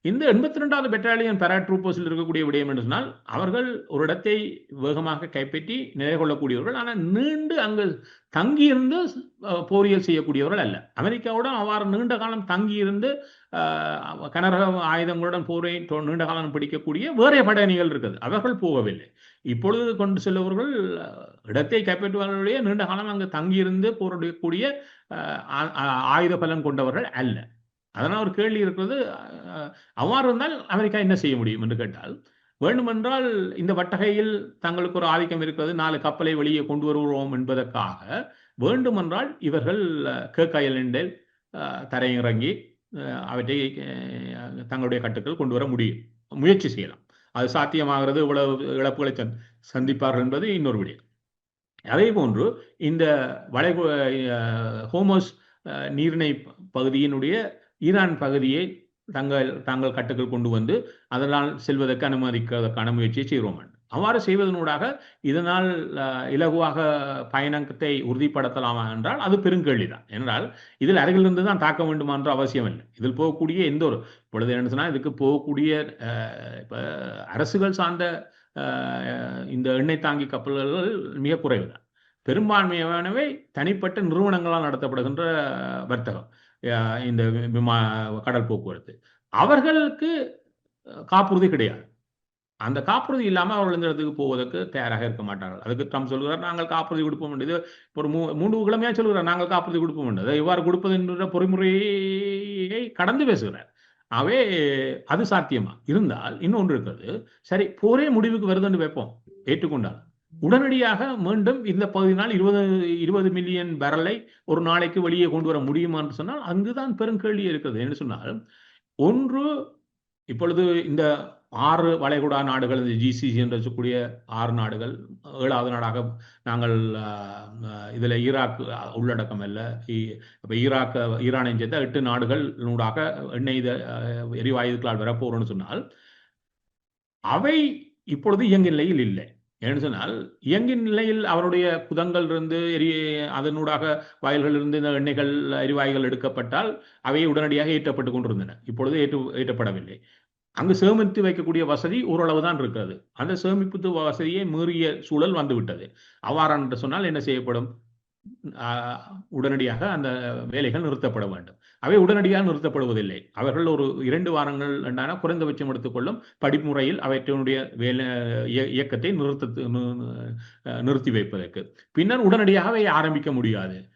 இந்த 82வது பெட்டாலியன் பாராட்ரூப்பர்ஸில் இருக்கக்கூடிய விடயம் என்று சொன்னால், அவர்கள் ஒரு இடத்தை வேகமாக கைப்பற்றி நிலை கொள்ளக்கூடியவர்கள். ஆனால் நீண்டு அங்கு தங்கியிருந்து போரியல் செய்யக்கூடியவர்கள் அல்ல. அமெரிக்காவுடன் அவ்வாறு நீண்ட காலம் தங்கியிருந்து கனரக ஆயுதங்களுடன் போரை நீண்ட காலம் பிடிக்கக்கூடிய வேறே படையணிகள் இருக்குது. அவர்கள் போகவில்லை. இப்பொழுது கொண்டு செல்பவர்கள் இடத்தை கைப்பற்றுவர்களுடைய நீண்ட காலம் அங்கு தங்கியிருந்து போரிடக்கூடிய ஆயுத பலம் கொண்டவர்கள் அல்ல. அதனால் ஒரு கேள்வி இருக்கிறது, அவ்வாறு இருந்தால் அமெரிக்கா என்ன செய்ய முடியும் என்று கேட்டால், வேண்டுமென்றால் இந்த வட்டகையில் தங்களுக்கு ஒரு ஆதிக்கம் இருக்கிறது, 4 கப்பலை வெளியே கொண்டு வருகிறோம் என்பதற்காக வேண்டுமென்றால் இவர்கள் கேக் ஐலண்டில் தரையிறங்கி அவற்றை தங்களுடைய கட்டுக்குள் கொண்டு வர முடியும், முயற்சி செய்யலாம். அது சாத்தியமாகிறது, இவ்வளவு இழப்புகளை சந்திப்பார்கள் என்பது இன்னொரு விடயம். அதே போன்று இந்த ஹோமஸ் நீரிணை பகுதியினுடைய ஈரான் பகுதியை தாங்கள் கட்டுக்குள் கொண்டு வந்து அதனால் செல்வதற்கு அனுமதிக்கிறதுக்கான முயற்சியை செய்கிறோம். அவ்வாறு செய்வதனூடாக இதனால் இலகுவாக பயணத்தை உறுதிப்படுத்தலாமா என்றால் அது பெருங்கேள்விதான். என்றால் இதில் அருகிலிருந்து தான் தாக்க வேண்டுமா என்ற அவசியம் இல்லை. இதில் போகக்கூடிய எந்த ஒரு இப்பொழுது என்ன சொன்னால், இதுக்கு போகக்கூடிய அரசுகள் சார்ந்த இந்த எண்ணெய் தாங்கி கப்பல்கள் மிக குறைவு தான். பெரும்பான்மையானவை தனிப்பட்ட நிறுவனங்களால் நடத்தப்படுகின்ற வர்த்தகம், இந்த கடல் போக்குவரத்து. அவர்களுக்கு காப்புறுதி கிடையாது. அந்த காப்புறுதி இல்லாமல் அவர்கள் இந்த இடத்துக்கு போவதற்கு தயாராக இருக்க மாட்டார்கள். அதுக்கு ட்ரம்ப் சொல்கிறார், நாங்கள் காப்புறுதி கொடுப்போம் என்று. ஒரு 3 கிழமையா சொல்கிறார், நாங்கள் காப்புறுதி கொடுப்போம் என்று. இவ்வாறு கொடுப்பது என்ற பொறிமுறையை கடந்து பேசுகிறார். ஆகவே அது சாத்தியமா இருந்தால் இன்னொன்று இருக்கிறது. சரி, போரே முடிவுக்கு வருதுன்னு வைப்போம், ஏற்றுக்கொண்டால் உடனடியாக மீண்டும் இந்த பகுதியினால் 20 மில்லியன் பேரலை ஒரு நாளைக்கு வெளியே கொண்டு வர முடியுமா என்று சொன்னால் அங்குதான் பெருங்கேள்வி இருக்கிறது. என்று சொன்னால், ஒன்று, இப்பொழுது இந்த 6 வளைகுடா நாடுகள், இந்த ஜிசிசி என்று சொல்லக்கூடிய 6 நாடுகள், 7வது நாடாக நாங்கள் இதில் ஈராக் உள்ளடக்கம் அல்ல. இப்போ ஈரானை சேர்த்த 8 நாடுகள் ஊடாக எண்ணெய் எரிவாயுக்களால் வரப்போறோம்னு சொன்னால், அவை இப்பொழுது இயங்கு நிலையில் இல்லை. என்று சொன்னால், இயங்கின் நிலையில் அவருடைய குதங்கள் இருந்து அதனூடாக வயல்களிலிருந்து இந்த எண்ணெய்கள் எரிவாயுகள் எடுக்கப்பட்டால் அவை உடனடியாக ஏற்றப்பட்டு கொண்டிருந்தன. இப்பொழுது ஏற்றப்படவில்லை. அங்கு சேமித்து வைக்கக்கூடிய வசதி ஓரளவு தான் இருக்கிறது. அந்த சேமிப்பு வசதியை மீறிய சூழல் வந்துவிட்டது. அவ்வாறு என்று சொன்னால் என்ன செய்யப்படும்? உடனடியாக அந்த வேலைகள் நிறுத்தப்பட வேண்டும். அவை உடனடியாக நிறுத்தப்படுவதில்லை. அவர்கள் ஒரு 2 வாரங்கள் என்றான குறைந்தபட்சம் எடுத்துக்கொள்ளும் படிமுறையில் அவற்றினுடைய இயக்கத்தை நிறுத்தி வைப்பதற்கு. பின்னர் உடனடியாக அவை ஆரம்பிக்க முடியாது.